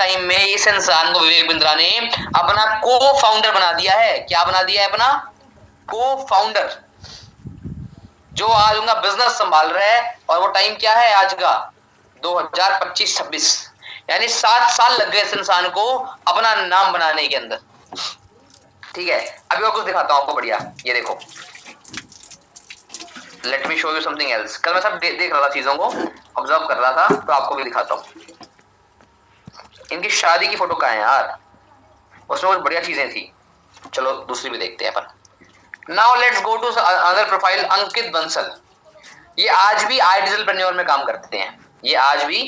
Time में इस इंसान को विवेक बिंद्रा ने अपना को फाउंडर बना दिया है। क्या बना दिया है? अपना को फाउंडर, जो आज उनका बिजनेस संभाल रहा है। और वो टाइम क्या है आज का? 2025-26, यानी 7 साल लग गए इस इंसान को अपना नाम बनाने के अंदर। ठीक है, अभी और कुछ दिखाता हूं आपको बढ़िया। ये देखो, let me show you something else. कल मैं सब देख रहा था, चीजों को ऑब्जर्व कर रहा था, तो आपको भी दिखाता हूं। इनकी शादी की फोटो कहाँ है यार? उसमें बहुत बढ़िया चीजें थी। चलो दूसरी भी देखते हैं अपन। Now let's go to other profile, Ankit Bansal. ये आज भी आईडियलप्रेन्योर में काम करते हैं। ये आज भी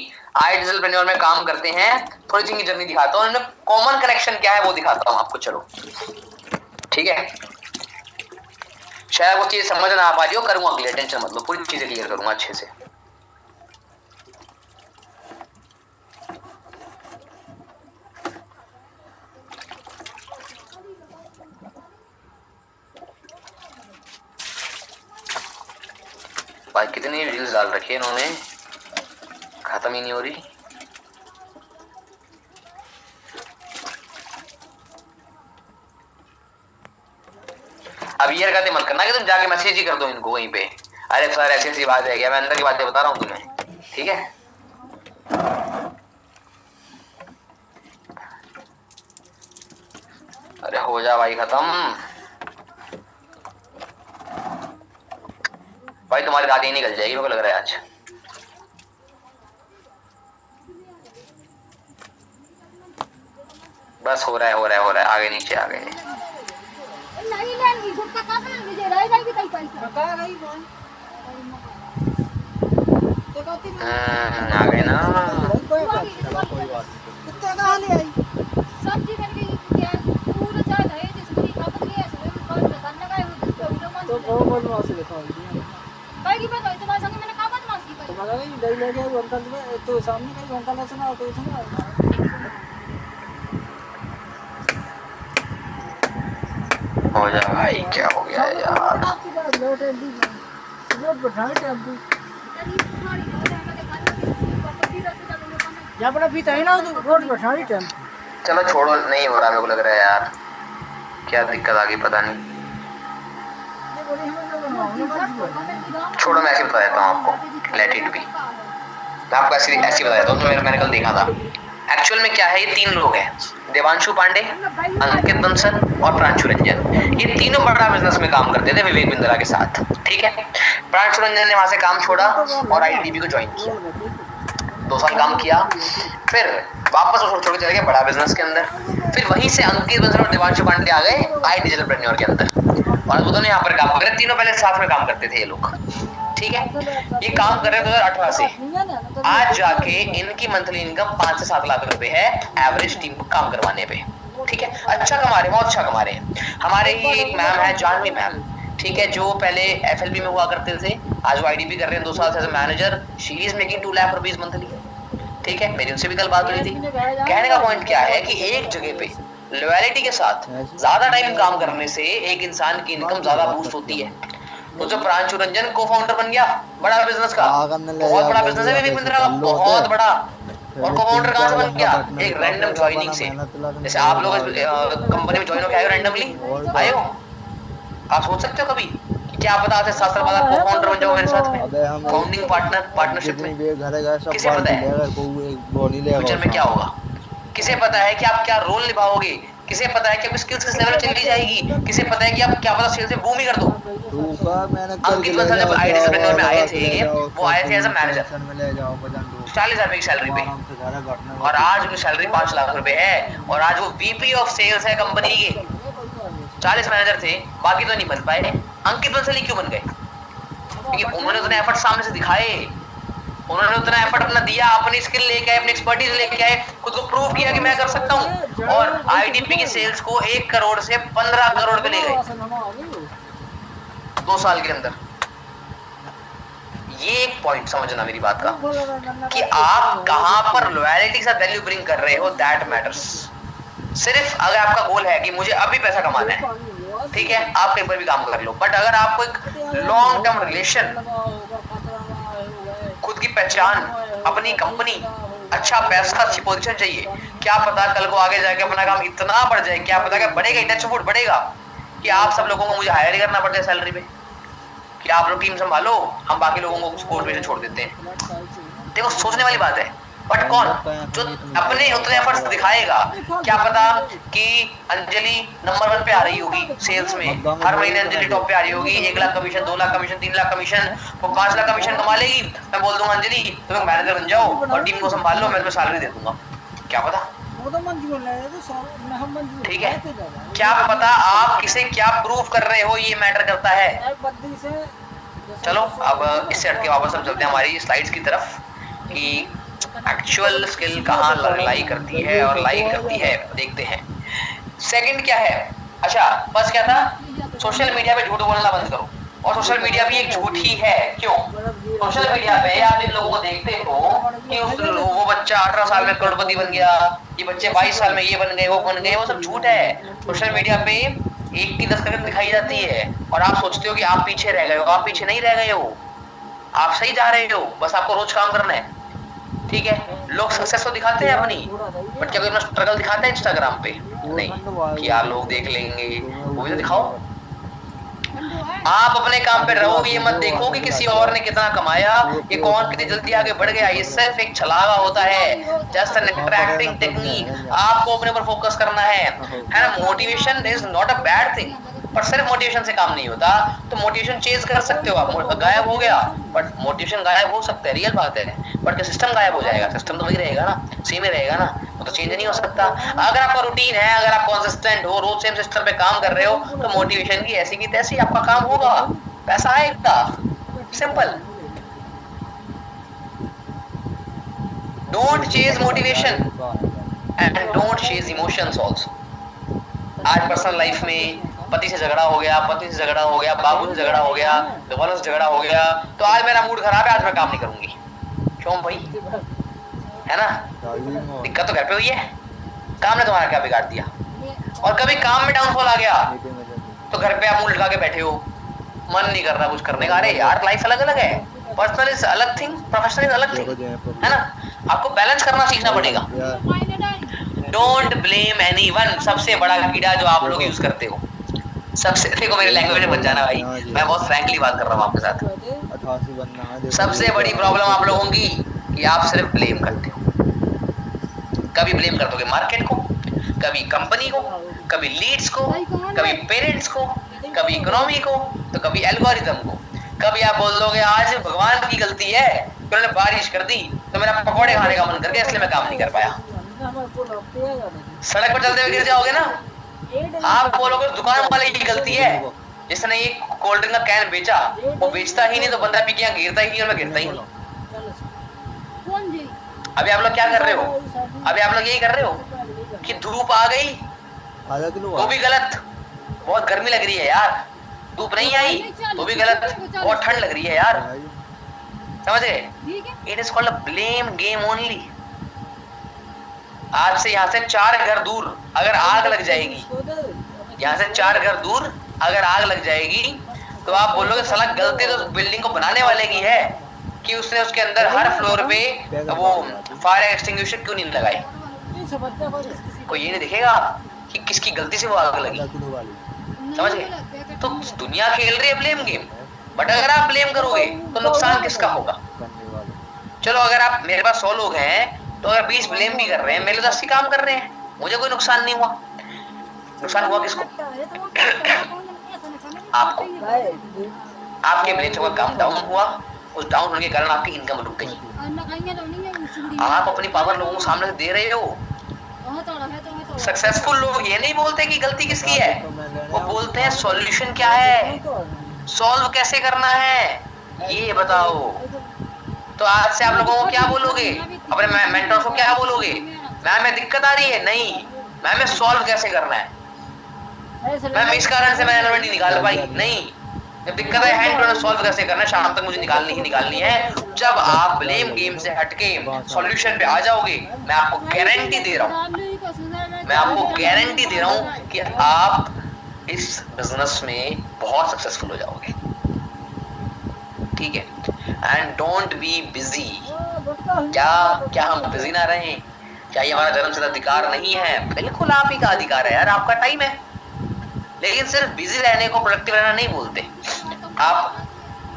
आईडियलप्रेन्योर में काम करते हैं। थोड़ी सी इनकी जर्नी दिखाता हूँ, इनमें कॉमन कनेक्शन क्या है वो दिखाता हूँ आपको। चलो ठीक है, शायद वो चीज समझ ना आ पा रही हो, करूंगा क्लियर, टेंशन मत लो, पूरी चीजें क्लियर करूंगा अच्छे से। भाई कितनी रील्स डाल रखी है इन्होंने, खत्म ही नहीं हो रही। अब ये कहते मत करना कि तुम जाके मैसेज ही कर दो इनको वहीं पे, अरे सर ऐसी ऐसी बात है क्या? मैं अंदर की बातें बता रहा हूँ तुम्हें, ठीक है? अरे हो जा भाई खत्म। भाई तुम्हारी रात ही निकल जाएगी मेरे को लग रहा है आज। बस हो रहा है, हो रहा है, हो रहा है, आगे नीचे आ गए। आ गए ना। तो सामने कहीं घंटा ना सुना तो सुना। हो जा भाई, क्या हो गया यार? चलो छोड़ो, नहीं हो रहा मेरे को लग रहा है यार, क्या दिक्कत आ गई पता नहीं। छोड़ो, मैं ऐसे बता देता हूँ आपको, लेट इट बी। मैं आपको ऐसे बता देता हूँ, तो मैंने कल देखा था। एक्चुअल में क्या है, ये 3 लोग हैं, देवांशु पांडे, अंकित बंसल और प्रांशु रंजन। ये तीनों बड़ा बिजनेस में काम करते थे विवेक बिंद्रा के साथ, ठीक है? प्रांशु रंजन ने वहां से काम छोड़ा और आईडीबी को ज्वाइन किया। 2 साल काम किया, फिर वापस वो छोड़ के चले गए बड़ा बिजनेस के अंदर। फिर वहीं से अंकित बंसल और देवांशु पांडे आ गए आईडियलप्रेन्योर के अंदर, और वो दोनों यहाँ पर काम कर रहे। तीनों पहले साथ में काम करते थे ये लोग, ठीक है? ये काम कर रहे 2018 से। आज जाके इनकी मंथली इनकम 5 से 7 लाख रुपए है एवरेज टीम को काम करवाने पे, ठीक है? अच्छा कमा रहे, बहुत अच्छा कमा रहे हैं। हमारे ही एक मैम है, जानवी मैम, ठीक है, जो पहले एफएलबी में हुआ करते थे, आज वो आईडीबी कर रहे हैं 2 साल से as manager. She is making 2 lakh rupees monthly, ठीक है? मेरी उनसे भी कल बात हुई थी। कहने का पॉइंट क्या है कि एक जगह पे लॉयल्टी के साथ ज्यादा टाइम काम करने से एक इंसान की इनकम ज्यादा बूस्ट होती है। तो जो प्रांशु रंजन को फाउंडर बन गया बड़ा बिजनेस का, बहुत बड़ा बिजनेस है विवेक बिंद्रा का, बहुत बड़ा। और को फाउंडर कहां से बन गया? एक रैंडम ज्वाइनिंग से। जैसे आप लोग कंपनी में ज्वाइन होकर आए हो रैंडमली, आए हो, आप सोच सकते हो कभी कि क्या पता आज 7 साल बाद आप को फाउंडर बन जाओ मेरे साथ में, फाउंडिंग पार्टनर, पार्टनरशिप में। किसे पता है फ्यूचर में क्या होगा? किसे पता है कि आप क्या रोल निभाओगे? किसे पता है कि आपकी स्किल्स किस लेवल पे चली जाएगी? किसे पता है कि आप क्या पता सेल्स में बूम ही कर दो? अंकित बंसल जब आईडियलप्रेन्योर में आए थे, वो आए थे एज अ मैनेजर 40,000 की सैलरी पे, और आज उनकी सैलरी 5 लाख रुपए है, और आज वो वीपी ऑफ सेल्स है कंपनी के। 40 मैनेजर थे, बाकी तो नहीं बन पाए। अंकित बंसल ही क्यों बन गए? क्योंकि उन्होंने उतने एफर्ट सामने से दिखाए, उन्होंने उतना एफर्ट अपना दिया, अपनी स्किल लेके आए, अपनी एक्सपर्टीज लेके आए, खुद को प्रूव किया कि मैं कर सकता हूँ, और आईडीपी की सेल्स को 1 करोड़ से 15 करोड़ पे ले गए 2 साल के अंदर। ये एक पॉइंट समझना मेरी बात का, कि आप कहां पर लॉयल्टी के साथ वैल्यू ब्रिंग कर रहे हो, दैट मैटर्स। सिर्फ अगर आपका गोल है कि मुझे अभी पैसा कमाना है, ठीक है, आप कहीं पर भी काम कर लो, बट अगर आपको एक लॉन्ग टर्म रिलेशन, खुद की पहचान, अपनी कंपनी, अच्छा पैसा, अच्छी पोजीशन चाहिए, क्या पता कल को आगे जाके अपना काम इतना बढ़ जाए, क्या पता कि बढ़ेगा, टच वुड बढ़ेगा कि आप सब लोगों को मुझे हायर ही करना पड़ जाए सैलरी पे, कि आप लोग टीम संभालो, हम बाकी लोगों को स्पोर्ट में छोड़ देते हैं। देखो सोचने वाली बात है, बट कौन जो अपने उतने एफर्ट्स दिखाएगा, क्या पता कि अंजलि नंबर 1 पे आ रही होगी सेल्स में, हर महीने अंजलि टॉप पे आ रही होगी, 1 lakh commission, 2 lakh commission, 3 lakh commission, वो 5 लाख कमीशन कमा लेगी, मैं बोल दूंगा अंजलि तुम मैनेजर बन जाओ और टीम को संभाल लो, मैं तुम्हें सैलरी दे दूंगा, क्या पता, ठीक है, क्या पता आप किसे क्या प्रूव कर रहे हो, ये मैटर करता है। चलो अब इससे हटके वापस हम चलते हैं हमारी स्लाइड्स की तरफ कि एक्चुअल स्किल कहाँ लाई करती है और लाई करती है, देखते हैं। सेकंड क्या है, अच्छा फर्स्ट क्या था, सोशल मीडिया पे झूठ बोलना बंद करो, और सोशल मीडिया भी एक झूठ ही है, क्यों, सोशल मीडिया पे आप इन लोगों को देखते हो कि वो बच्चा 18 साल में करोड़पति बन गया, ये बच्चे 22 साल में ये बन गए, वो बन गए, वो सब झूठ है। सोशल मीडिया पे 1 की 10 करके दिखाई जाती है और आप सोचते हो कि आप पीछे रह गए हो, आप पीछे नहीं रह गए हो, आप सही जा रहे हो, बस आपको रोज काम करना है, ठीक है। लोग सक्सेस तो दिखाते हैं अपनी, बट क्या कोई अपना स्ट्रगल दिखाता है इंस्टाग्राम पे, नहीं, कि यार लोग देख लेंगे, वो भी तो दिखाओ। आप अपने काम पे रहो, ये मत देखो कि किसी और ने कितना कमाया, ये कौन कितनी जल्दी आगे बढ़ गया, ये सिर्फ एक छलावा होता है, जस्ट एन अट्रैक्टिंग टेक्निक। आपको अपने ऊपर फोकस करना है ना। Motivation is not a bad thing, पर सिर्फ मोटिवेशन से काम नहीं होता, तो मोटिवेशन चेंज कर सकते हो आप, गायब हो गया बट मोटिवेशन गायब हो सकता है, रियल बात है, बट सिस्टम गायब हो जाएगा, सिस्टम तो वही रहेगा ना, सेम ही रहेगा ना, वो तो चेंज नहीं हो सकता। अगर आपका रूटीन है, अगर आप कंसिस्टेंट हो, रोज सेम सिस्टम पे काम कर रहे हो, तो मोटिवेशन की ऐसी की तैसी आपका काम होगा, पैसा आएगा, simple. Don't chase motivation and don't chase emotions also. आज पर्सनल लाइफ में पति से झगड़ा हो गया, पति से झगड़ा हो गया, बाबू से झगड़ा हो गया, दोनों से झगड़ा हो गया, तो आज मेरा मूड खराब है, आज मैं काम नहीं करूंगी, क्यों भाई, है ना, दिक्कत तो घर पे हुई है, काम ने तुम्हारा क्या बिगाड़ दिया। और कभी काम में डाउनफॉल आ गया तो घर पे आप मुंह लटका के बैठे हो, मन नहीं कर रहा कुछ करने का, अरे यार लाइफ अलग अलग है, पर्सनल इज अलग थिंग, प्रोफेशनल इज अलग थिंग, है ना, आपको बैलेंस करना सीखना पड़ेगा। डोंट ब्लेम एनीवन, सबसे बड़ा कीड़ा जो आप लोग यूज करते हो, सबसे, देखो मेरे लैंग्वेज में बच जाना भाई, मैं बहुत फ्रैंकली बात कर रहा हूँ आपके साथ। सबसे बड़ी प्रॉब्लम आप लोगों की कि आप सिर्फ ब्लेम करते हो, कभी ब्लेम कर दोगे मार्केट को, कभी कंपनी को, कभी लीड्स को, कभी पेरेंट्स को, कभी इकोनॉमी को, तो कभी एल्गोरिथम को, कभी आप बोल दोगे आज भगवान की गलती है, उन्होंने बारिश कर दी तो मेरा पकौड़े खाने का मन कर गया इसलिए मैं काम नहीं कर पाया। सड़क पर चलते हुए गिर जाओगे ना, आप बोलोगे दुकान वाले की गलती है, जिसने ये कोल्ड ड्रिंक का कैन बेचा, वो बेचता ही नहीं तो बंदा पी के यहाँ गिरता ही नहीं और मैं गिरता ही नहीं। अभी आप लोग क्या कर रहे हो, अभी आप लोग यही कर रहे हो कि धूप आ गई तो भी गलत, बहुत गर्मी लग रही है यार, धूप नहीं आई तो भी गलत, बहुत ठंड लग रही है यार, समझ गए, it is called a blame game only. आज से यहाँ से 4 घर दूर अगर आग लग जाएगी, यहाँ से 4 घर दूर अगर आग लग जाएगी तो आप बोलोगे साला गलती तो बिल्डिंग को बनाने वाले की है कि उसने उसके अंदर हर फ्लोर पे वो फायर एक्सटिंग्विशर क्यों नहीं लगाई, कोई ये नहीं दिखेगा कि किसकी गलती से वो आग लगी, समझ गए। तो दुनिया खेल रही है ब्लेम गेम, बट अगर आप ब्लेम करोगे तो नुकसान किसका होगा। चलो अगर आप, मेरे पास 100 लोग हैं तो अगर 20 ब्लेम भी कर रहे हैं, मेरे 10 ही काम कर रहे हैं, मुझे कोई नुकसान नहीं हुआ, नुकसान हुआ किसको, आपको, आपके ब्लेम से काम डाउन हुआ, उस डाउन होने के कारण आपकी इनकम रुक गई। आप अपनी पावर लोगों को सामने से दे रहे हो। सक्सेसफुल लोग ये नहीं बोलते कि गलती किसकी है, वो बोलते हैं सॉल्यूशन क्या है, सॉल्व कैसे करना है ये बताओ। तो आज से आप लोगों को क्या बोलोगे, अपने मेंटर को क्या बोलोगे, मैम में दिक्कत आ रही है, नहीं मैम में सॉल्व कैसे करना है, मैम इस कारण से मैं एनर्जी निकाल पाई नहीं, जब दिक्कत है हैंड टू सॉल्व कैसे करना है, शाम तक मुझे निकालनी है। जब आप ब्लेम गेम से हटके सॉल्यूशन पे आ जाओगे, मैं आपको गारंटी दे रहा हूँ, मैं आपको गारंटी दे रहा हूँ कि आप इस बिजनेस में बहुत सक्सेसफुल हो जाओगे, ठीक है। एंड डोंट बी बिजी, क्या क्या हम बिजी ना रहें? क्या ये हमारा जन्मसिद्ध अधिकार नहीं है? बिल्कुल आप ही का अधिकार है यार, आपका टाइम है। लेकिन सिर्फ बिजी रहने को प्रोडक्टिव रहना नहीं बोलते। आप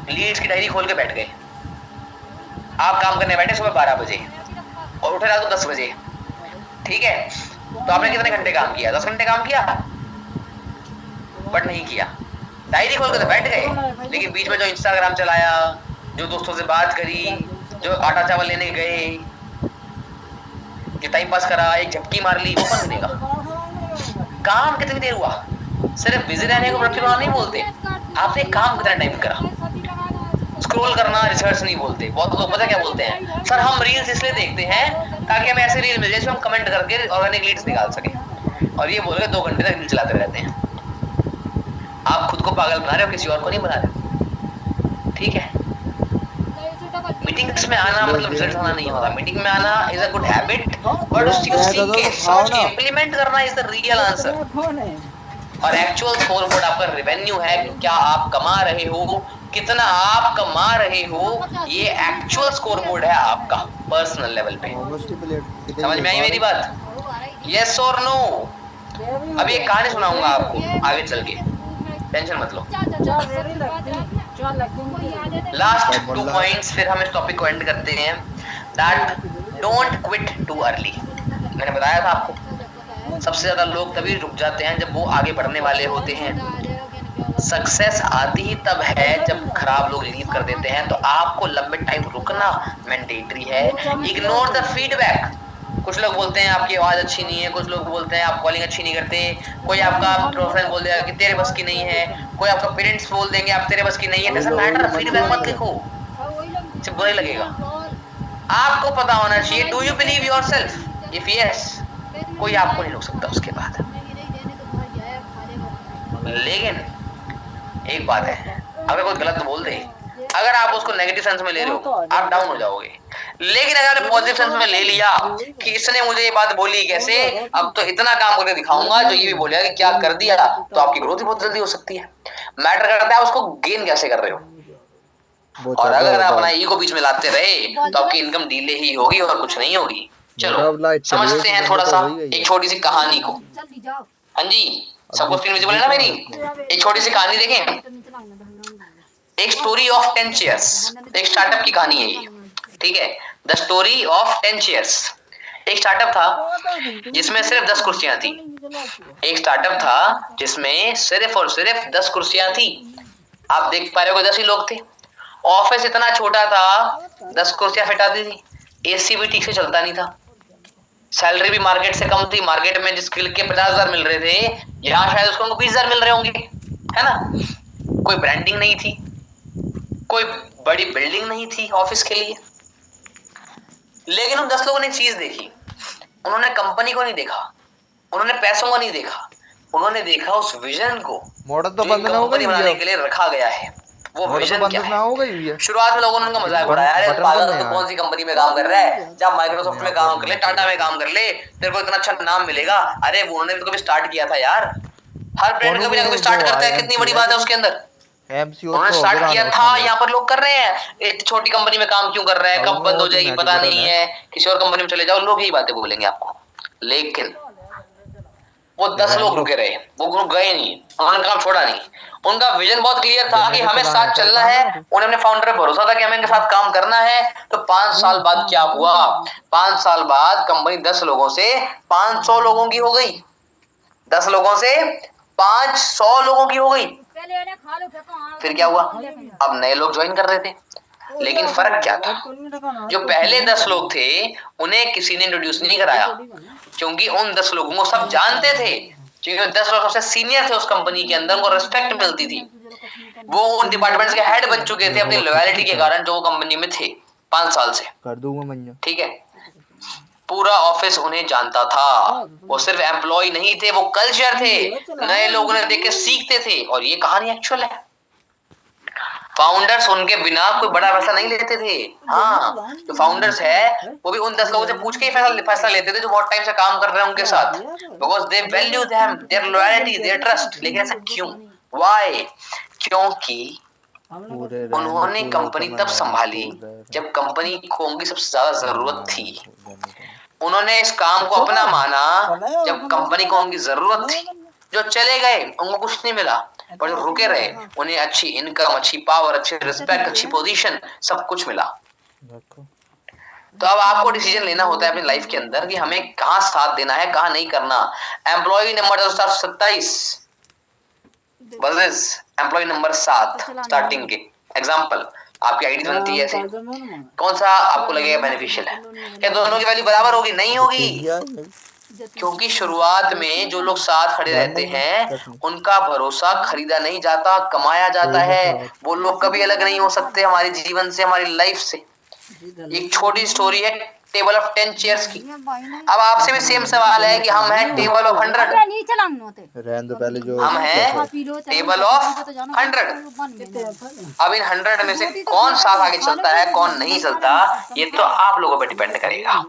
लीड्स की डायरी खोल के बैठ गए, आप काम करने बैठे सुबह 12 बजे और उठे रात को 10 बजे, ठीक है? तो आपने कितने घंटे काम किया? 10 घंटे काम किया, बट नहीं किया। डायरी खोल के तो बैठ गए, लेकिन बीच में जो इंस्टाग्राम चलाया, जो दोस्तों से बात करी, जो आटा चावल लेने गए, टाइम पास करा, एक झपकी मार ली, वो कौन सुनेगा? काम कितनी देर हुआ? सिर्फ बिजी रहने को प्रोडक्टिव नहीं बोलते। आपने काम कितना टाइम करा? स्क्रॉल करना रिसर्च नहीं बोलते। बहुत लोग पता क्या बोलते हैं, सर हम रील्स इसलिए देखते हैं ताकि हमें ऐसे रील मिल जाए जिसमें हम कमेंट करके ऑर्गेनिक लीड्स निकाल सके, और ये बोल के 2 घंटे तक रील चलाते रहते हैं। आप खुद को पागल बना रहे हो, किसी और को नहीं बना रहे, ठीक है? मीटिंग्स में आना मतलब रिजल्ट होना नहीं होता। मीटिंग में आना is a good habit, but उसकी समझ के इम्प्लीमेंट करना इज द रियल आंसर। और एक्चुअल स्कोर बोर्ड आपका रेवेन्यू है, क्या आप कमा रहे हो, कितना आप कमा रहे हो, ये एक्चुअल स्कोर बोर्ड है आपका पर्सनल लेवल पे। समझ में आई मेरी बात? यस और नो? अभी एक कहानी सुनाऊंगा आपको आगे चल के, टेंशन मत लो। लास्ट 2 पॉइंट्स, फिर हम इस टॉपिक को एंड करते हैं। That don't quit too early. मैंने बताया था आपको, सबसे ज्यादा लोग तभी रुक जाते हैं जब वो आगे बढ़ने वाले होते हैं। सक्सेस आती ही तब है जब खराब लोग लीव कर देते हैं। तो आपको लंबे टाइम रुकना मैंडेटरी है। Ignore the feedback. कुछ लोग बोलते हैं आपकी आवाज अच्छी नहीं है, कुछ लोग बोलते हैं आप कॉलिंग अच्छी नहीं करते, कोई आपका प्रोफेसर बोल देगा कि तेरे बस की नहीं है, कोई आपका पेरेंट्स बोल देंगे आप तेरे बस की नहीं है। डजंट मैटर, फीडबैक मत लिखो, सिर्फ बुरा लगेगा। आपको पता होना चाहिए, do you believe yourself? If yes, कोई आपको नहीं रोक सकता उसके बाद। लेकिन एक बात है, अगर कोई गलत बोल दे, अगर आप उसको नेगेटिव सेंस में ले रहे हो, आप डाउन हो जाओगे। लेकिन अगर पॉजिटिव सेंस में ले लिया कि इसने मुझे ये बात बोली कैसे, अब तो इतना काम करके दिखाऊंगा जो ये भी बोलेगा कि क्या कर दिया, तो आपकी ग्रोथ भी बहुत जल्दी हो सकती है। मैटर करता है उसको गेन कैसे कर रहे हो। और अगर आप अपना ईगो बीच में लाते रहे तो आपकी इनकम डिले ही होगी और कुछ नहीं होगी। चलो समझते हैं थोड़ा सा एक छोटी सी कहानी को। हाँ जी, सबको स्क्रीन विजिबल है ना मेरी? एक छोटी सी कहानी देखें, एक स्टोरी ऑफ 10 चेयर्स। एक स्टार्टअप की कहानी है ये, ठीक है? The story of 10 chairs. एक स्टार्टअप था जिसमें सिर्फ 10 कुर्सियां थी। एक स्टार्टअप था जिसमें सिर्फ और सिर्फ 10 कुर्सियां थी। आप देख पा रहे हो 10 ही लोग थे। ऑफिस इतना छोटा था, 10 कुर्सियां फिट आती थी, एसी भी ठीक से चलता नहीं था, सैलरी भी मार्केट से कम थी। मार्केट में जिस स्किल के 50,000 मिल रहे थे, यहाँ शायद उसको 20,000 मिल रहे होंगे, है ना? कोई ब्रांडिंग नहीं थी, कोई बड़ी बिल्डिंग नहीं थी ऑफिस के लिए। लेकिन उन 10 लोगों ने चीज देखी, उन्होंने कंपनी को नहीं देखा, उन्होंने पैसों को नहीं देखा, उन्होंने देखा उस विजन को मॉडल तो बंद ना हो कंपनी गई बनाने के लिए रखा गया है। वो विजन क्या है? शुरुआत में लोगों ने उनका मजाक उड़ाया, अरे पागल तो कौन सी कंपनी में काम कर रहा है, जब माइक्रोसॉफ्ट में काम कर ले, टाटा में काम कर ले, तेरे को इतना अच्छा नाम मिलेगा। अरे वो उन्होंने भी तो कभी स्टार्ट किया था यार, हर ब्रांड कभी ना कभी स्टार्ट करता है, कितनी बड़ी बात है उसके अंदर। उन्होंने स्टार्ट किया था, यहाँ पर लोग कर रहे हैं, एक छोटी कंपनी में काम क्यों कर रहे हैं, कब बंद हो जाएगी पता नहीं है, किसी और कंपनी में चले जाओ, लोग यही बातें बोलेंगे आपको। लेकिन वो 10 लोग रुके रहे, वो ग्रुप गए नहीं, उन्होंने काम छोड़ा नहीं। उनका विजन बहुत क्लियर था कि हमें साथ चलना है। उन्हें अपने फाउंडर पे भरोसा था कि हमें इनके साथ काम करना है। तो 5 साल बाद क्या हुआ? 5 साल बाद कंपनी 10 लोगों से 500 लोगों की हो गई। 10 लोगों से 500 लोगों की हो गई। फिर क्या हुआ? अब नए लोग ज्वाइन कर रहे थे, लेकिन फर्क क्या था? जो पहले 10 लोग थे उन्हें किसी ने इंट्रोड्यूस नहीं कराया, क्योंकि उन 10 लोगों को सब जानते थे, क्योंकि 10 लोग सबसे सीनियर थे उस कंपनी के अंदर, उनको रिस्पेक्ट मिलती थी। वो उन डिपार्टमेंट्स के हेड बन चुके थे अपनी लॉयल्टी के कारण, जो वो कंपनी में थे 5 साल से। कर दूंगा मैं, ठीक है? पूरा ऑफिस उन्हें जानता था। वो सिर्फ एम्प्लॉय नहीं थे, वो कल्चर थे। नए लोगों ने देख के सीखते थे, और ये कहानी एक्चुअल है। फाउंडर्स उनके बिना कोई बड़ा फैसला नहीं लेते थे। हाँ, जो फाउंडर्स है वो भी उन 10 लोगों से पूछ के ही फैसला लेते थे जो बहुत टाइम से काम कर रहे हैं उनके साथ, because they value them, their loyalty, their trust. लेकिन ऐसा क्यों? व्हाई? क्योंकि हम लोग पूरे उन्होंने कंपनी तब संभाली जब कंपनी को उनकी सबसे ज्यादा जरूरत थी। उन्होंने इस काम को अपना माना जब कंपनी को उनकी जरूरत थी। जो चले गए उनको कुछ नहीं मिला, पर जो रुके रहे उन्हें अच्छी इनकम, अच्छी पावर, अच्छी रिस्पेक्ट, अच्छी पोजीशन, सब कुछ मिला। तो अब आपको डिसीजन लेना होता है अपनी लाइफ के अंदर कि हमें कहाँ साथ देना है, कहाँ नहीं करना। Employ number 27 versus employ number 7 starting के एग्जांपल आपकी आईडी बनती है ऐसे, कौन सा आपको लगेगा बेनिफिशियल है? क्या दोनों की वैल्यू बराबर होगी? नहीं होगी, क्योंकि शुरुआत में जो लोग साथ खड़े रहते हैं उनका भरोसा खरीदा नहीं जाता, कमाया जाता है। वो लोग कभी अलग नहीं हो सकते हमारे जीवन से, हमारी लाइफ से। एक छोटी स्टोरी है टेबल ऑफ 10 चेयर्स की। अब आपसे भी सेम सवाल है कि हम हैं टेबल ऑफ 100, हम हैं टेबल ऑफ 100। अब इन 100 में से कौन साथ आगे चलता है, कौन नहीं चलता, ये तो आप लोगों पर डिपेंड करेगा।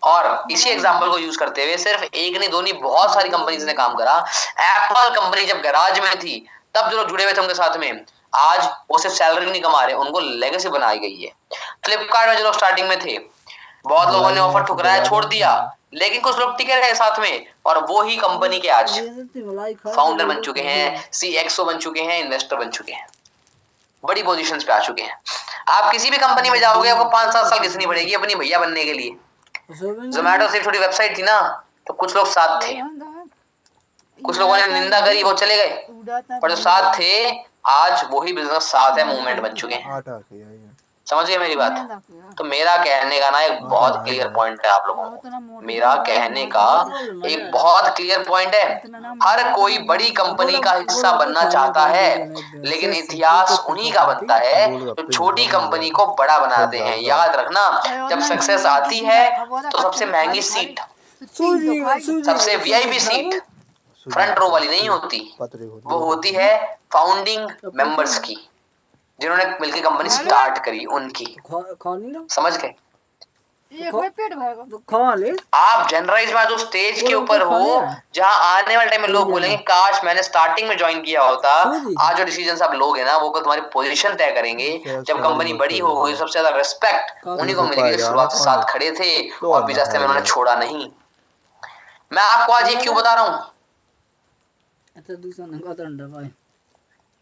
और इसी एग्जांपल को यूज करते हुए सिर्फ एक नहीं, दो नहीं, बहुत सारी कंपनीज ने काम करा। एप्पल कंपनी जब गैराज में थी तब जो लोग जुड़े हुए थे उनके साथ में, आज वो सिर्फ सैलरी नहीं कमा रहे, उनको लेगेसी बनाई गई है। फ्लिपकार्ट में जो लोग स्टार्टिंग में थे, बहुत लोगों ने ऑफर ठुकराया, छोड़ दिया, लेकिन कुछ लोग टिके रहे साथ में, और वो ही कंपनी के आज फाउंडर बन चुके हैं, सीएक्सओ बन चुके हैं, इन्वेस्टर बन चुके हैं, बड़ी पोजीशंस पे आ चुके हैं। आप किसी भी कंपनी में जाओगे आपको 5-7 साल घिसनी पड़ेगी अपनी भैया बनने के लिए। जोमेटो सिर्फ छोटी वेबसाइट थी ना, तो कुछ लोग साथ थे, कुछ लोगों ने निंदा करी, वो चले गए, पर जो साथ थे आज वही बिजनेस साथ है, मूवमेंट बन चुके हैं। समझ गए मेरी बात? तो मेरा कहने का ना एक बहुत क्लियर पॉइंट है आप लोगों को, मेरा कहने का एक बहुत क्लियर पॉइंट है, हर कोई बड़ी कंपनी का हिस्सा बनना चाहता है, लेकिन इतिहास उन्हीं का बनता है जो छोटी कंपनी को बड़ा बनाते हैं। याद रखना, जब सक्सेस आती है तो सबसे महंगी सीट, सबसे वीआईपी सीट फ्रंट रो वाली नहीं होती, वो होती है फाउंडिंग मेंबर्स की, जिन्होंने मिलकर कंपनी स्टार्ट करी, उनकी। समझ गए? आप जनरलाइज में जो स्टेज के ऊपर हो, जहां आने वाले टाइम में लोग बोलेंगे काश मैंने स्टार्टिंग में ज्वाइन किया होता। आज जो डिसीजन आप लोग है ना, वो तुम्हारी पोजीशन तय करेंगे। जब कंपनी बड़ी हो गई, सबसे ज्यादा रेस्पेक्ट उन्हीं को मिलेगी शुरुआत से साथ खड़े थे और बीच रास्ते में उन्होंने छोड़ा नहीं। मैं आपको आज ये क्यों बता रहा हूँ?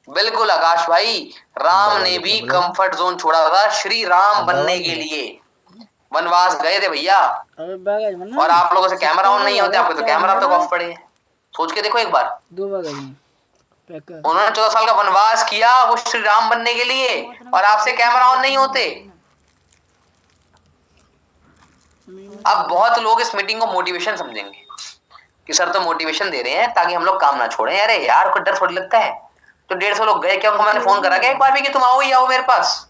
बिल्कुल आकाश भाई, राम ने भी कंफर्ट जोन छोड़ा था श्री राम बनने के लिए। वनवास गए थे भैया, और आप लोगों से कैमरा ऑन नहीं होते, आपको तो कैमरा तो ऑफ पड़े। सोच के देखो एक बार, उन्होंने 14 साल का वनवास किया वो श्री राम बनने के लिए, और आपसे कैमरा ऑन नहीं होते। अब बहुत लोग इस मीटिंग को मोटिवेशन समझेंगे कि सर तो मोटिवेशन दे रहे हैं ताकि हम लोग काम ना छोड़ें। अरे यार, कोई डर थोड़ी लगता है? तो 150 लोग गए क्या, उनको मैंने फोन करा क्या एक बार भी कि तुम आओ ही आओ मेरे पास?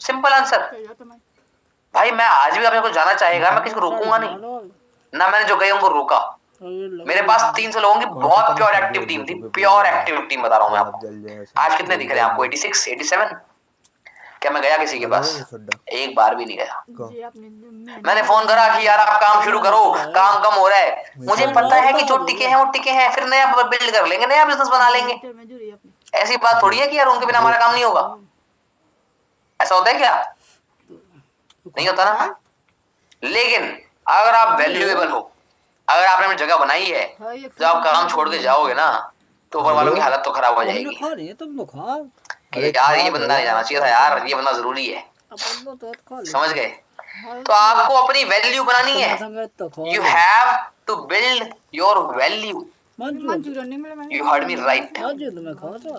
सिंपल आंसर भाई, मैं आज भी अपने को जाना चाहेगा, मैं किसी को रोकूंगा नहीं ना, मैंने जो गए उनको रोका। मेरे पास 300 लोगों की बहुत प्योर एक्टिव टीम थी, प्योर एक्टिव टीम बता रहा हूँ मैं आपको। आज कितने दिख रहे हैं आपको? 86, 87? क्या मैं गया किसी के पास? एक बार भी नहीं गया। मैंने फोन करा कि यार आप काम शुरू करो, काम कम हो रहा है। मुझे पता है कि जो टिके हैं वो टिके हैं, फिर नया बिल्ड कर लेंगे, नया बिजनेस बना लेंगे। ऐसी बात थोड़ी है कि यार उनके बिना हमारा काम नहीं होगा। ऐसा होता है क्या? नहीं होता ना। लेकिन अगर आप वैल्यूएबल हो, अगर आपने अपनी जगह बनाई है, जब आप काम छोड़ के जाओगे ना, तो ऊपर वालों की हालत तो खराब हो जाएगी कि यार ये बंदा नहीं जाना चाहिए था, यार ये बंदा जरूरी है। समझ गए? तो आपको अपनी वैल्यू बनानी है। You have to build your value. You heard me right.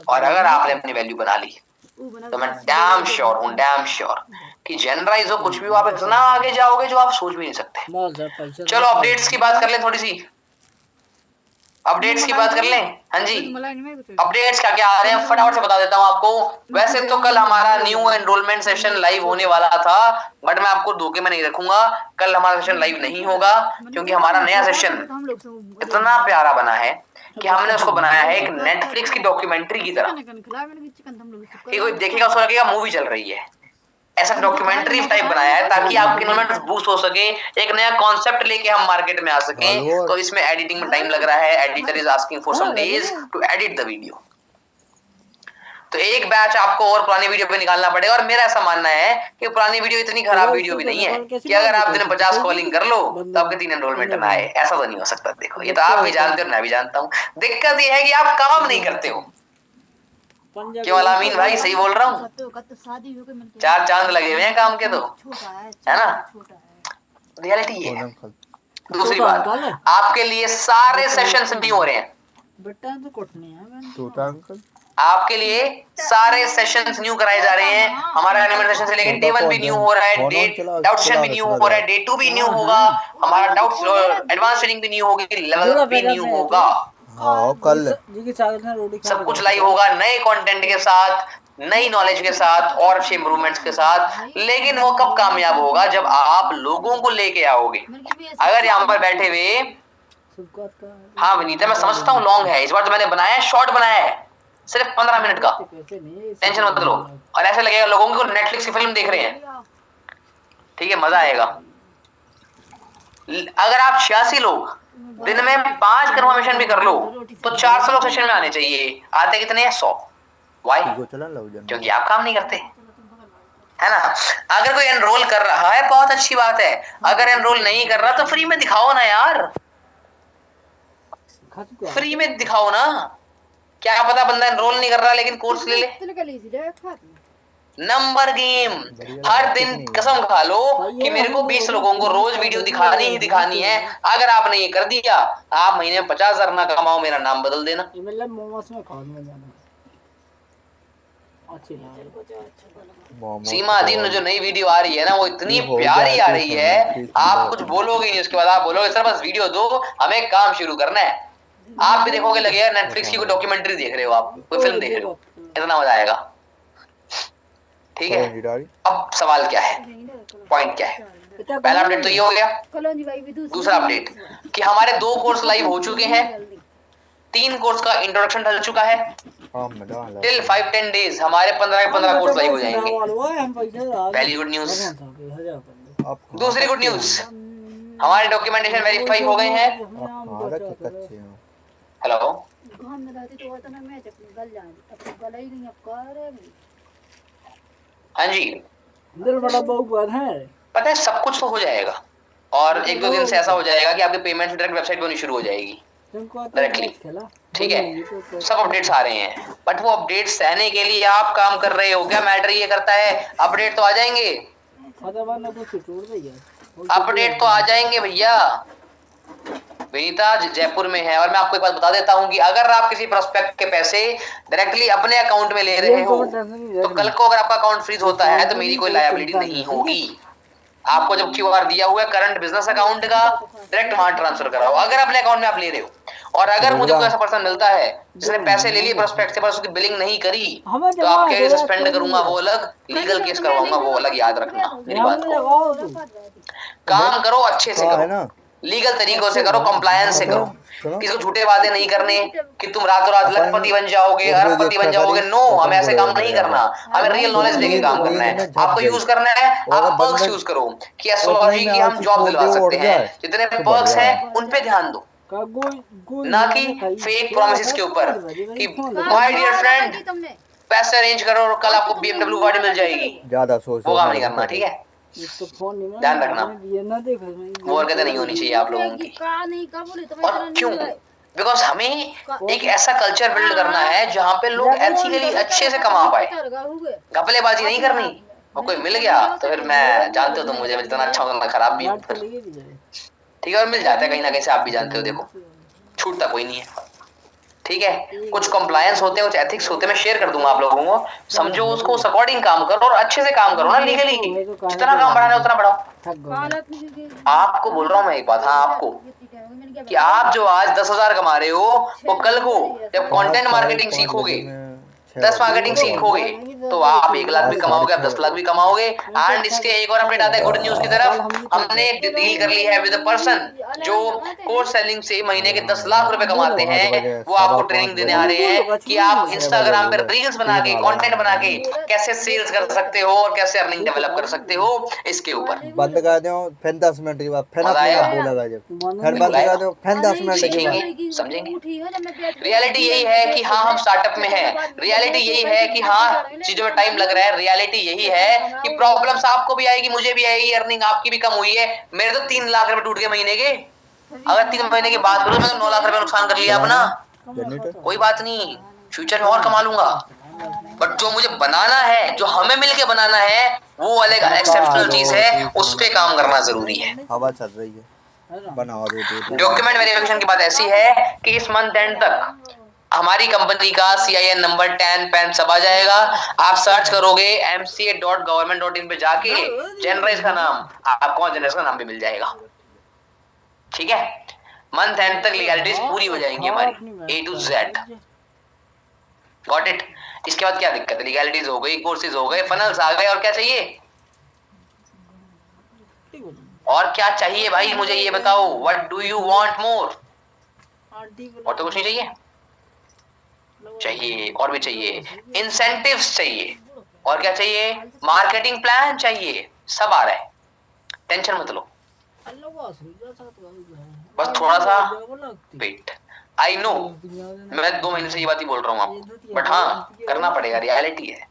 और अगर आपने अपनी वैल्यू बना ली तो मैं डैम श्योर हूँ, डैम श्योर कि जनरलाइज हो कुछ भी हो, आप इतना आगे जाओगे जो आप सोच भी नहीं सकते। चलो अपडेट्स की बात कर लें, थोड़ी सी अपडेट्स की बात कर लें। हाँ जी, अपडेट्स क्या क्या आ रहे हैं फटाफट से बता देता हूँ आपको। वैसे तो कल हमारा न्यू एनरोलमेंट सेशन लाइव होने वाला था, बट मैं आपको धोखे में नहीं रखूंगा, कल हमारा सेशन लाइव नहीं होगा, क्योंकि हमारा नया सेशन इतना प्यारा बना है कि हमने उसको बनाया है एक नेटफ्लिक्स की डॉक्यूमेंट्री की तरह कि कोई देखेगा उसको लगेगा मूवी चल रही है। ऐसा डॉक्यूमेंट्री टाइप बनाया है ताकि आपकी इन्वॉल्वमेंट बूस्ट हो सके, एक नया कॉन्सेप्ट लेके हम मार्केट में आ सकें। तो इसमें एडिटिंग में टाइम लग रहा है, editor is asking for some days to edit the video. तो एक बैच आपको और पुरानी वीडियो पे निकालना पड़ेगा। और मेरा ऐसा मानना है कि पुरानी वीडियो इतनी खराब वीडियो भी नहीं है कि अगर आप दिन 50 कॉलिंग कर लो तो आपके 3 एनरोलमेंट ना आए। ऐसा तो नहीं हो सकता। देखो ये तो आप भी जानते हो, मैं भी जानता हूँ। दिक्कत ये है कि आप काम नहीं करते हो। क्यों अलामीन भाई, सही बोल रहा हूँ? 4 चांद लगे हुए हैं काम के, तो है ना, रियलिटी ये है। दूसरी बात, आपके लिए सारे सेशंस न्यू हो रहे हैं। आपके लिए सारे सेशंस न्यू कराए जा रहे हैं। हमारा एनिमेट सेशन से लेकर डे 1 भी न्यू हो रहा है, डाउट सेशन भी न्यू हो रहा है, डे 2 भी न्यू होगा, हमारा डाउट एडवांस ट्रेनिंग भी न्यू होगी, लेवल भी न्यू होगा। हाँ कल सब कुछ लाइव होगा, नए कंटेंट के साथ, नई नॉलेज के साथ और अच्छे इंप्रूवमेंट्स के साथ। लेकिन वो कब कामयाब होगा? जब आप लोगों को लेके आओगे। अगर यहाँ पर बैठे हुए, हाँ विनीता मैं समझता हूँ लॉन्ग है, इस बार तो मैंने बनाया है, शॉर्ट बनाया है, सिर्फ 15 मिनट का, टेंशन मत लो। और ऐसे लगेगा लोगों को नेटफ्लिक्स की फिल्म देख रहे हैं। ठीक है, मजा आएगा। अगर आप 86 लोग दिन में 5 कन्फर्मेशन भी कर लो तो 400 लोग सेशन में आने चाहिए। आते कितने हैं? 100। वाई? क्योंकि आप काम नहीं करते, है ना। अगर कोई एनरोल कर रहा है बहुत अच्छी बात है, अगर एनरोल नहीं कर रहा तो फ्री में दिखाओ ना यार, फ्री में दिखाओ ना। क्या पता बंदा एनरोल नहीं कर रहा लेकिन कोर्स ले ले। Number game. हर दिन कसम खा लो कि मेरे को 20 लोगों को रोज वीडियो दिखानी ही दिखानी है। अगर आपने ये कर दिया, आप महीने में 50,000 ना कमाओ, मेरा नाम बदल देना। सीमा अदीन जो नई वीडियो आ रही है ना, वो इतनी प्यारी आ रही है, आप कुछ बोलोगे नहीं उसके बाद आप बोलोगे सर बस वीडियो दो, हमें काम शुरू करना है। आप भी देखोगे लगेगा नेटफ्लिक्स की कोई डॉक्यूमेंट्री देख रहे हो, आप कोई फिल्म देख रहे हो, इतना मजा आएगा। ठीक है, अब सवाल क्या है, पॉइंट क्या है? पहला अपडेट तो ये हो गया। दूसरा अपडेट कि हमारे 2 कोर्स लाइव हो चुके हैं, 3 कोर्स का इंट्रोडक्शन डल चुका है। टिल 5-10 डेज हमारे 15 के 15 कोर्स लाइव हो जाएंगे। पहली गुड न्यूज। दूसरी गुड न्यूज, हमारे डॉक्यूमेंटेशन वेरीफाई हो गए हैं। हेलो, हाँ जी, पता है सब कुछ तो हो जाएगा और 1-2 दिन से ऐसा हो जाएगा कि आपके पेमेंट डायरेक्ट वेबसाइट पे होनी शुरू हो जाएगी डायरेक्टली। ठीक है, सब अपडेट्स आ रहे हैं, बट वो अपडेट्स सहने के लिए आप काम कर रहे हो क्या? मैटर ये करता है, अपडेट तो आ जाएंगे, अपडेट तो आ जाएंगे भैया। विनीता जयपुर में है और मैं आपको एक बात बता देता हूँ कि अगर आप किसी प्रोस्पेक्ट के पैसे डायरेक्टली अपने अकाउंट में ले रहे हो तो कल को अगर आपका अकाउंट फ्रीज होता है तो मेरी कोई लायबिलिटी नहीं होगी। आपको जब क्यूआर दिया हुआ है करंट बिजनेस अकाउंट का, डायरेक्ट वहां ट्रांसफर कराओ अगर अपने अकाउंट में आप ले रहे हो। और अगर मुझे कोई ऐसा पर्सन मिलता है जिसने पैसे ले लिए प्रोस्पेक्ट से पर उसकी बिलिंग नहीं करी तो आपके सस्पेंड करूंगा, वो अलग, लीगल केस करवाऊंगा वो अलग, याद रखना मेरी बात को। काम करो अच्छे से करो, लीगल तरीकों से करो, कंप्लायंस से करो। किसी को झूठे वादे नहीं करने कि तुम रातों रात लखपति बन जाओगे, अरबपति बन जाओगे। नो, हमें ऐसे काम नहीं करना, हमें रियल नॉलेज लेके काम करना है। आपको यूज करना है, आप पर्क्स यूज करो कि एस्ट्रोलॉजी की हम जॉब दिलवा सकते हैं। जितने पर्क्स हैं उन पे ध्यान दो, ना कि फेक प्रॉमिसेस के ऊपर कि माय डियर फ्रेंड पैसे अरेंज करो और कल आपको BMW गाड़ी मिल जाएगी। ज्यादा सोच वो काम नहीं करना, ठीक है? ध्यान रखना, वो हरकतें नहीं होनी चाहिए आप लोगों की। और क्यों? बिकॉज हमें एक ऐसा कल्चर बिल्ड करना है जहाँ पे लोग एथिकली अच्छे से कमा पाए, घपलेबाजी नहीं करनी। और कोई मिल गया तो फिर मैं जानते हो तुम मुझे जितना अच्छा होगा मैं खराब भी हूँ फिर, ठीक है? और मिल जाता है कहीं ना कहीं से, आप भी जानते हो। देखो छूटता कोई नहीं है, ठीक है? कुछ कंप्लायंस होते हैं, कुछ एथिक्स होते हैं, मैं शेयर कर दूंगा आप लोगों को, समझो उसको, उस अकॉर्डिंग काम करो और अच्छे से काम करो ना लीगली। जितना काम बढ़ाना है उतना बढ़ाओ। आपको बोल रहा हूँ मैं एक बात, हाँ आपको, कि आप जो आज 10,000 कमा रहे हो वो कल को जब कंटेंट मार्केटिंग सीखोगे 10 मार्केटिंग सीखोगे तो आप 1 लाख भी कमाओगे, आप 10 लाख भी कमाओगे। एंड इसके एक और अपडेट आता है गुड न्यूज की तरफ। हमने एक डील कर ली है विद अ पर्सन जो कोर्स सेलिंग से महीने के 10 लाख रुपए कमाते हैं। वो आपको ट्रेनिंग देने आ रहे हैं कि आप इंस्टाग्राम पे रील्स बना के, कंटेंट बना के कैसे सेल्स कर सकते हो और कैसे अर्निंग डेवलप कर सकते हो इसके ऊपर। बंद कर दो, फिर 10 मिनट के बाद फिर मजा अपने आप आएगा? बोलेगा जब, फिर बंद कर दो, फिर 10 मिनट के बाद सीखेंगे, समझेंगे। रियलिटी यही है कि हाँ हम स्टार्टअप में हैं, रियलिटी यही है कि हाँ चीजों में टाइम लग रहा है, रियलिटी यही है कि प्रॉब्लम्स आपको भी आएगी, मुझे भी आएगी, अर्निंग आपकी भी कम हुई है। मेरे तो 3 लाख रुपए टूट गए महीने के। अगर 3 महीने की बात करूं मैं तो 9 लाख रुपए नुकसान कर लिया अपना। कोई बात नहीं, फ्यूचर में और कमा लूंगा। बट जो मुझे बनाना है, जो हमें मिलके बनाना है, वो अलग एक्सेप्शनल चीज है, उस पे काम करना जरूरी है। हवा चल रही है, बनाओ दो। डॉक्यूमेंट वेरिफिकेशन की बात ऐसी है कि इस मंथ एंड तक हमारी कंपनी का CIN नंबर, टैन, पैन सब आ जाएगा। आप सर्च करोगे mca.government.in पे जाके जनरेस का नाम, आपको जनरेस का नाम भी मिल जाएगा। ठीक है, मंथ एंड तक लीगैलिटीज पूरी हो जाएंगी हमारी A to Z। Got it? इसके बाद क्या दिक्कत है? लीगैलिटीज हो गई, कोर्सेज हो गए, फनल्स आ गए, और क्या चाहिए? और क्या चाहिए भाई मुझे ये बताओ, what do you want more? और तो कुछ नहीं चाहिए? चाहिए, और भी चाहिए, इंसेंटिव्स चाहिए, और क्या चाहिए? मार्केटिंग प्लान चाहिए। सब आ रहा है, टेंशन मत लो, बस थोड़ा सा वेट। आई नो मैं 2 महीने से ये बात ही बोल रहा हूँ आपको, बट हाँ करना पड़ेगा, रियलिटी है।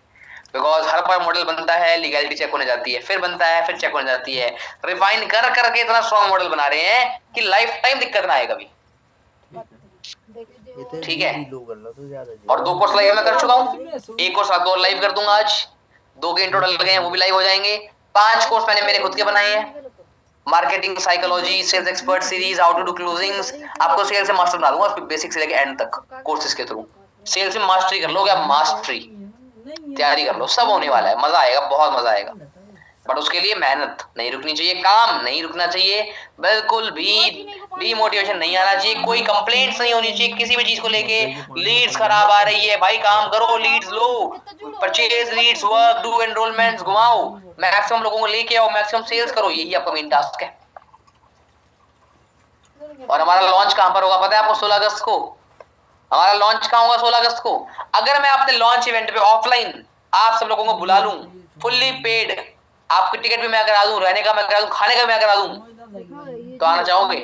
बिकॉज हर बार मॉडल बनता है, लीगैलिटी चेक होने जाती है, फिर बनता है, फिर चेक होने जाती है, रिफाइन कर करके इतना स्ट्रॉन्ग मॉडल बना रहे हैं कि लाइफ टाइम दिक्कत ना आए कभी। ठीक है, और 2 कोर्स लाइव मैं कर चुका हूँ, 1 कोर्स आपको और लाइव कर दूंगा आज, 2 के इन टोटल लगे हैं, वो भी लाइव हो जाएंगे। 5 कोर्स मैंने मेरे खुद के बनाए हैं, marketing psychology, sales expert series, how to do closings. आपको सेल्स से मास्टर बना दूंगा, उसके बेसिक से लेके एंड तक कोर्सेज के थ्रू। सेल्स में मास्टरी कर लोगे आप, मास्टरी तैयारी कर लो, सब होने वाला है, मजा आएगा, बहुत मजा आएगा। बट उसके लिए मेहनत नहीं रुकनी चाहिए, काम नहीं रुकना चाहिए, बिल्कुल भी डीमोटिवेशन नहीं आना चाहिए, कोई कंप्लेंट्स नहीं होनी चाहिए किसी भी चीज को लेके। लीड्स खराब आ रही है भाई, काम करो, लीड्स लो, purchase leads, work, do enrollments, घुमाओ, मैक्सिमम लोगों को लेके आओ, मैक्सिमम सेल्स करो, यही आपका मेन टास्क है। और हमारा लॉन्च कहां पर होगा पता है आपको? 16 अगस्त को हमारा लॉन्च कहां होगा? 16 अगस्त को। अगर मैं अपने लॉन्च इवेंट पे ऑफलाइन आप सब लोगों को बुला लूं, फुल्ली पेड, आपकी टिकट भी मैं करा दूं, रहने का मैं करा दूं, खाने का मैं करा दूं, तो आना चाहोगे?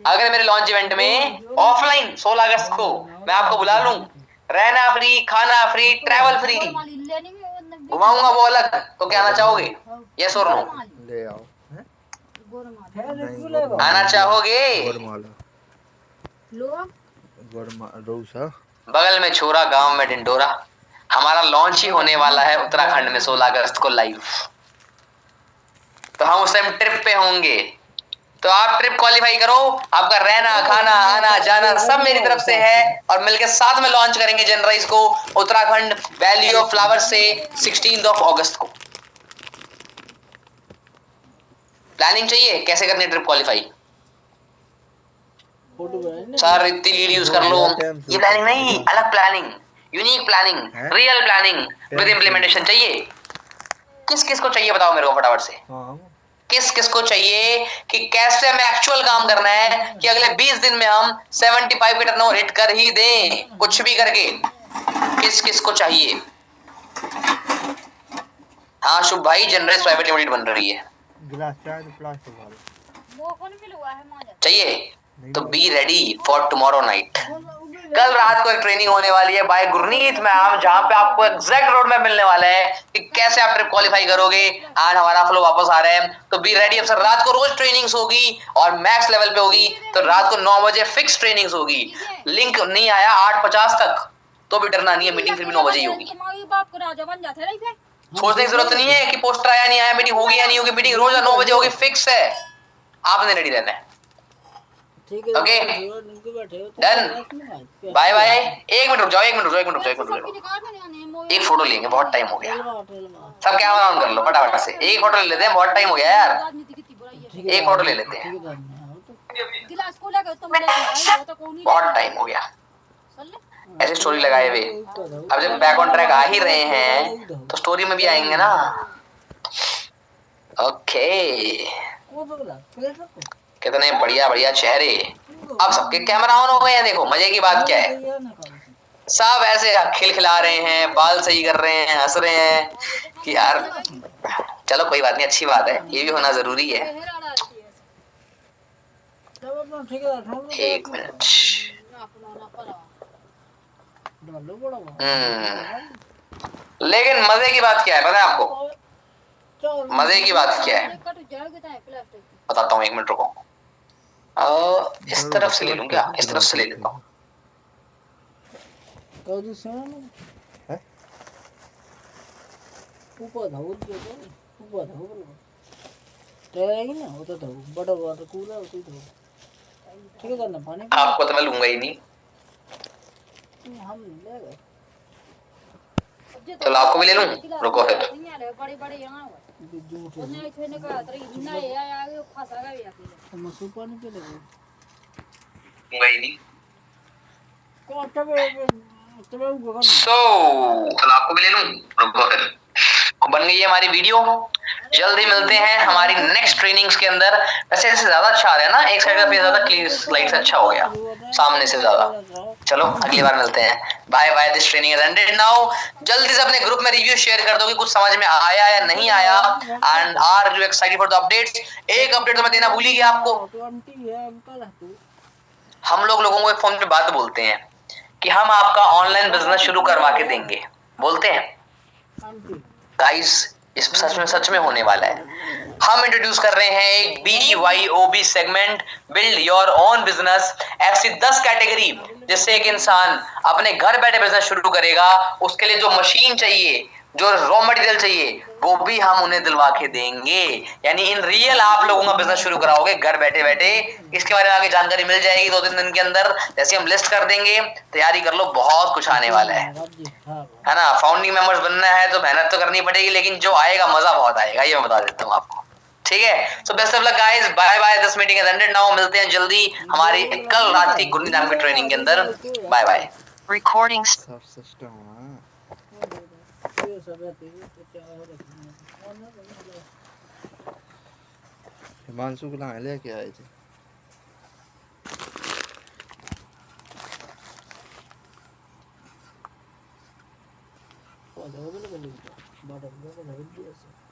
अगर मेरे लॉन्च इवेंट में ऑफलाइन 16 अगस्त को मैं आपको बुला लूं, रहना फ्री, खाना फ्री, ट्रैवल फ्री, घुमाऊंगा वो अलग, तो क्या आना चाहोगे? यस और नो? ले आओ, आना चाहोगे? बगल में छोरा, गांव में ढिंडोरा। हमारा लॉन्च ही होने वाला है उत्तराखंड में 16 अगस्त को लाइव, तो हम उस टाइम ट्रिप पे होंगे, तो आप ट्रिप क्वालिफाई करो, आपका रहना, खाना, आना जाना सब मेरी तरफ से है, और मिलकर साथ में लॉन्च करेंगे जनराइज को उत्तराखंड वैली ऑफ फ्लावर्स से 16 अगस्त को। प्लानिंग चाहिए कैसे करनी ट्रिप क्वालिफाई? सर इतनी लीड यूज कर लो, ये प्लानिंग नहीं, अलग planning, unique planning, real planning with implementation चाहिए। किस किस को चाहिए बताओ मेरे को फटाफट से, किस किस को चाहिए कि कैसे हमें एक्चुअल काम करना है कि अगले 20 दिन में हम 75 के टर्नओवर हिट कर ही दें, कुछ भी करके। किस किस को चाहिए? हाँ शुभ भाई, जनरेस प्राइवेट लिमिटेड बन रही है, चाहिए तो be ready for tomorrow night. कल रात को एक ट्रेनिंग होने वाली है बाय गुरनीत मैम, जहां पे आपको एग्जैक्ट रोड मैप मिलने वाला है कि कैसे आप ट्रिप क्वालिफाई करोगे। आज हमारा फ्लो वापस आ रहा है, तो बी रेडी। अब सर रात को रोज ट्रेनिंग्स होगी और मैक्स लेवल पे होगी, तो रात को 9 बजे फिक्स ट्रेनिंग्स होगी। लिंक नहीं आया 8:50 तक तो भी डरना नहीं है, मीटिंग फिर भी 9 बजे ही होगी। सोचने की जरूरत नहीं है कि पोस्टर आया नहीं आया, मीटिंग होगी या नहीं होगी, मीटिंग रोज 9 बजे होगी, फिक्स है, आपने रेडी रहना है। Okay done, bye bye. 1 minute रुक जाओ, 1 मिनट रुक जाओ, एक फोटो लेंगे, बहुत टाइम हो गया। सब कैमरा ऑन कर लो फटाफट से, एक फोटो ले लेते हैं, बहुत टाइम हो गया यार, एक फोटो ले लेते हैं, बहुत टाइम हो गया। ऐसे स्टोरी लगाए हुए। अब जब बैक ऑन ट्रैक आ ही रहे हैं तो स्टोरी में भी आएंगे ना। ओके, कितने बढ़िया बढ़िया चेहरे। अब सबके कैमरा ऑन हो गए हैं। देखो मजे की बात क्या है, सब ऐसे खिलखिला रहे हैं, बाल सही कर रहे हैं, हंस रहे हैं कि यार चलो कोई बात नहीं, अच्छी बात है, ये भी होना जरूरी है। एक मिनट। लेकिन मजे की बात क्या है पता है आपको? मजे की बात क्या है बताता हूँ, एक मिनट रुको। इस तरफ से ले लूं क्या? इस तरफ से ले लेता हूँ। आपको तो मैं लूंगा ही नहीं। चलो आपको भी ले लूं, रुको फिर। लूंगा ही नहीं। चलो आपको भी ले लूं, रुको फिर। बन गई है हमारी वीडियो। जल्द ही मिलते हैं हमारी नेक्स्ट ट्रेनिंग्स के अंदर। वैसे इससे ज्यादा अच्छा आ रहा है ना, एक साइड का फेस ज्यादा क्लीन, स्लाइड से अच्छा हो गया सामने से ज्यादा। चलो अगली बार मिलते हैं। Bye bye, this training is ended now. जल्दी से अपने ग्रुप में रिव्यू शेयर कर दो कि कुछ समझ में आया या नहीं आया, and are you excited for the updates. एक अपडेट तो मैं देना भूल ही गया आपको। हम लोगों को एक फोन पे बात बोलते हैं कि हम आपका ऑनलाइन बिजनेस शुरू करवा के देंगे, बोलते हैं गाइस। इस सच में होने वाला है। हम इंट्रोड्यूस कर रहे हैं एक BYOB segment, build your own business. ऐसी 10 कैटेगरी जिससे एक इंसान अपने घर बैठे बिजनेस शुरू करेगा। उसके लिए जो मशीन चाहिए, जो रॉ मटेरियल चाहिए, वो भी हम उन्हें दिलवा के देंगे। यानी इन रियल आप लोगों का बिजनेस शुरू कराओगे घर बैठे बैठे। इसके बारे में आगे जानकारी मिल जाएगी 2-3 दिन के अंदर, जैसे हम लिस्ट कर देंगे। तैयारी कर लो, बहुत कुछ आने वाला है ना। फाउंडिंग मेंबर्स बनना है तो मेहनत तो करनी पड़ेगी, लेकिन जो आएगा मजा बहुत आएगा, ये मैं बता देता हूँ आपको। ठीक है, so best of luck guys, bye bye, this meeting is ended now. मिलते हैं जल्दी हमारी कल रात की गुन्नी नाम की ट्रेनिंग के अंदर। Bye bye. रिकॉर्डिंग सब सिस्टम है। हिमांशु को कहाँ लेके आए थे?